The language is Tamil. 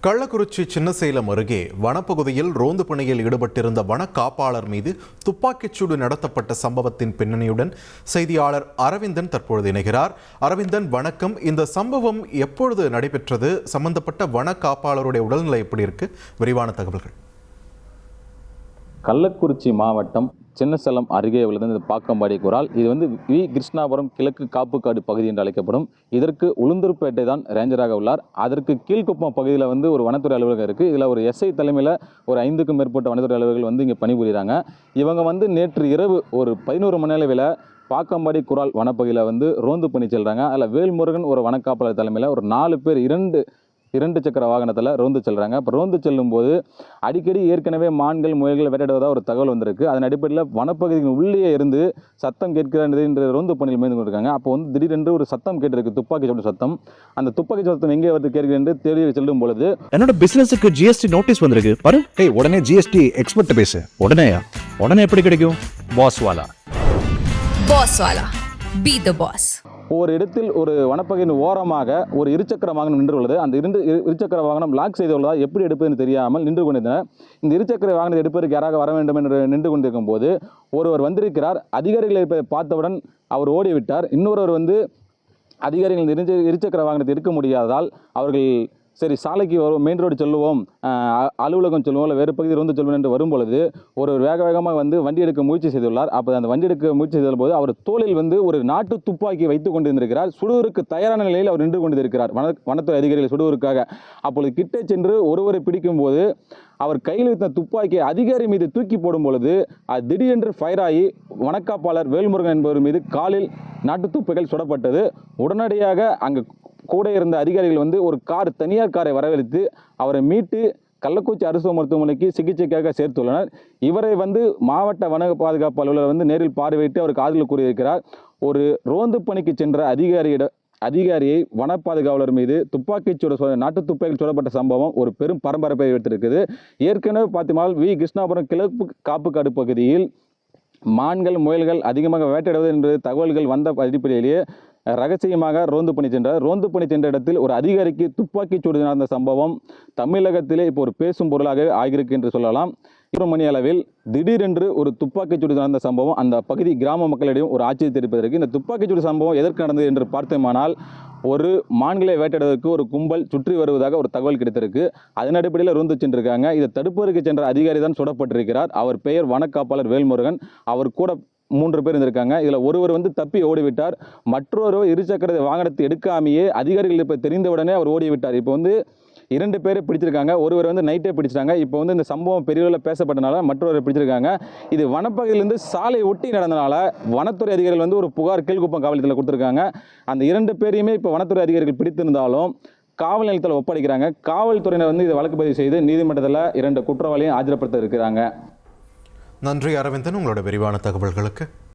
கள்ளக்குறிச்சி சின்னசேலம் அருகே வனப்பகுதியில் ரோந்து பணியில் ஈடுபட்டிருந்த வன காப்பாளர் மீது துப்பாக்கிச்சூடு நடத்தப்பட்ட சம்பவத்தின் பின்னணியுடன் செய்தியாளர் அரவிந்தன் தற்பொழுது இணைகிறார். அரவிந்தன், வணக்கம். இந்த சம்பவம் எப்பொழுது நடைபெற்றது? சம்பந்தப்பட்ட வன காப்பாளருடைய உடல்நிலை எப்படி இருக்கு? விரிவான தகவல்கள். கள்ளக்குறிச்சி மாவட்டம் சின்னசேலம் அருகே உள்ளது இந்த பாக்கம்பாடி குரால். இது வி கிருஷ்ணாபுரம் கிழக்கு காப்புக்காடு பகுதி என்று அழைக்கப்படும். இதற்கு உளுந்தூர்பேட்டை தான் ரேஞ்சராக உள்ளார். அதற்கு கீழ்குப்பம் பகுதியில் ஒரு வனத்துறை அலுவலகம் இருக்குது. இதில் ஒரு எஸ்ஐ தலைமையில் ஒரு 5க்கும் மேற்பட்ட வனத்துறை அலுவலர்கள் இங்கே பணிபுரிகிறாங்க. இவங்க நேற்று இரவு ஒரு 11 மணி அளவில் பாக்கம்பாடி குரால் வனப்பகுதியில் ரோந்து பணி செல்கிறாங்க. அதில் வேல்முருகன் ஒரு வனக்காப்பாளர் தலைமையில் ஒரு 4 பேர் இரண்டு சக்கர வாகனத்தில் ரோந்து செல்கிறாங்க. அப்போ ரோந்து செல்லும்போது அடிக்கடி ஏற்கனவே மான்கள் முயல்கள் வேட்டையாடுவதாக ஒரு தகவல் வந்திருக்கு. அதன் அடிப்படையில் வனப்பகுதியின் உள்ளே இருந்து சத்தம் கேட்கிறது என்று ரோந்து பணியில் மேற்கொண்டு கொண்டிருக்காங்க. அப்போ திடீரென்று ஒரு சத்தம் கேட்டிருக்கு, துப்பாக்கி சவுண்ட் சத்தம். அந்த துப்பாக்கி சத்தம் எங்கே கேட்கிறது என்று தேடி செல்லும் பொழுது என்னோட பிசினஸுக்கு ஜிஎஸ்டி நோட்டீஸ் வந்திருக்கு பாரு. உடனே ஜிஎஸ்டி எக்ஸ்பர்ட் பேசு. உடனே எப்படி கிடைக்கும்? பாஸ் வாலா பி தி பாஸ். ஒரு இடத்தில் ஒரு வனப்பகுதியின் ஓரமாக ஒரு இருசக்கர வாகனம் நின்று உள்ளது. அந்த இருசக்கர வாகனம் லாக் செய்துள்ளதால் எப்படி எடுப்பதுன்னு தெரியாமல் நின்று கொண்டிருந்தனர். இந்த இருசக்கர வாகனத்தை எடுப்பதற்கு யாராக வர வேண்டும் என்று நின்று கொண்டிருக்கும் போது ஒருவர் வந்திருக்கிறார். அதிகாரிகள் இருப்பதை பார்த்தவுடன் அவர் ஓடிவிட்டார். இன்னொருவர் அதிகாரிகள் இருசக்கர வாகனத்தை எடுக்க முடியாததால் அவர்கள் சரி சாலைக்கு வரும், மெயின் ரோடு சொல்லுவோம், அலுவலகம் சொல்லுவோம், இல்லை வேறு பகுதி ரோந்து சொல்லுவோம் என்று வரும்பொழுது ஒரு வேகமாக வண்டி எடுக்க முயற்சி செய்துள்ளார். அப்போ அந்த வண்டி எடுக்க முயற்சி செய்த போது அவர் தோளில் ஒரு நாட்டு துப்பாக்கி வைத்துக் கொண்டிருந்திருக்கிறார். சுடுவதற்கு தயாரான நிலையில் அவர் நின்று கொண்டிருக்கிறார் வனத்துறை அதிகாரிகள் சுடுவதற்காக. அப்பொழுது கிட்டே சென்று ஒருவரை பிடிக்கும் போது அவர் கையில் வைத்த துப்பாக்கியை அதிகாரி மீது தூக்கி போடும் பொழுது அது திடீரென்று ஃபயர் ஆகி வனக்காப்பாளர் வேல்முருகன் என்பவர் மீது காலில் நாட்டு துப்பாக்கிகள் சுடப்பட்டது. உடனடியாக அங்கு கூட இருந்த அதிகாரிகள் ஒரு தனியார் காரை வரவழைத்து அவரை மீட்டு கள்ளக்குறிச்சி அரசு மருத்துவமனைக்கு சிகிச்சைக்காக சேர்த்துள்ளனர். இவரை மாவட்ட வன பாதுகாப்பு அலுவலர் நேரில் பார்வையிட்டு அவருக்கு ஆறுதல் கூறியிருக்கிறார். ஒரு ரோந்து பணிக்கு சென்ற அதிகாரியை வன பாதுகாவலர் மீது நாட்டு துப்பாக்கிகள் சுடப்பட்ட சம்பவம் ஒரு பெரும் பரபரப்பை ஏற்படுத்தியிருக்குது. ஏற்கனவே பார்த்தீங்கன்னா வி கிருஷ்ணாபுரம் கிழக்கு காப்புக்காடு பகுதியில் மான்கள் முயல்கள் அதிகமாக வேட்டையாடுவது என்று தகவல்கள் வந்த அடிப்படையிலேயே ரகசியமாக ரோந்து பணி சென்ற இடத்தில் ஒரு அதிகாரிக்கு துப்பாக்கிச்சூடு நடந்த சம்பவம் தமிழகத்திலே இப்போ ஒரு பேசும் பொருளாக ஆகியிருக்கு என்று சொல்லலாம். 1 மணி அளவில் திடீரென்று ஒரு துப்பாக்கிச்சூடு நடந்த சம்பவம் அந்த பகுதி கிராம மக்களிடையும் ஒரு ஆச்சரியத்தை தெரிவிப்பதற்கு. இந்த துப்பாக்கிச்சூடு சம்பவம் எதற்கு நடந்தது என்று பார்த்தோமானால் ஒரு மான்களை வேட்டையாடுவதற்கு ஒரு கும்பல் சுற்றி வருவதாக ஒரு தகவல் கிடைத்திருக்கு. அதன் அடிப்படையில் ரோந்து சென்றிருக்காங்க. இதை தடுப்பதற்கு சென்ற அதிகாரி தான் சுடப்பட்டிருக்கிறார். அவர் பெயர் வனக்காப்பாளர் வேல்முருகன். அவர் கூட 3 பேர் இருந்திருக்காங்க. இதில் ஒருவர் தப்பி ஓடிவிட்டார். மற்றொரு இருசக்கர வாகனத்தை எடுக்காமையே அதிகாரிகள் இப்போ தெரிந்தவுடனே அவர் ஓடிவிட்டார். இப்போ 2 பேரை பிடிச்சிருக்காங்க. ஒருவர் நைட்டே பிடிச்சிட்டாங்க. இப்போ இந்த சம்பவம் பெரிய அளவில் பேசப்பட்டனால மற்றொரு பிடிச்சிருக்காங்க. இது வனப்பகுதியிலிருந்து சாலை ஒட்டி நடந்தனால வனத்துறை அதிகாரிகள் ஒரு புகார் கீழ்குப்பம் காவல் நிலையத்தில் கொடுத்துருக்காங்க. அந்த 2 பேரையுமே இப்போ வனத்துறை அதிகாரிகள் பிடித்திருந்தாலும் காவல் நிலையத்தில் ஒப்படைக்கிறாங்க. காவல்துறையினர் இதை வழக்கு பதிவு செய்து நீதிமன்றத்தில் 2 குற்றவாளியும் ஆஜர்படுத்த இருக்கிறாங்க. நன்றி அரவிந்தன், உங்களோட விரிவான தகவல்களுக்கு.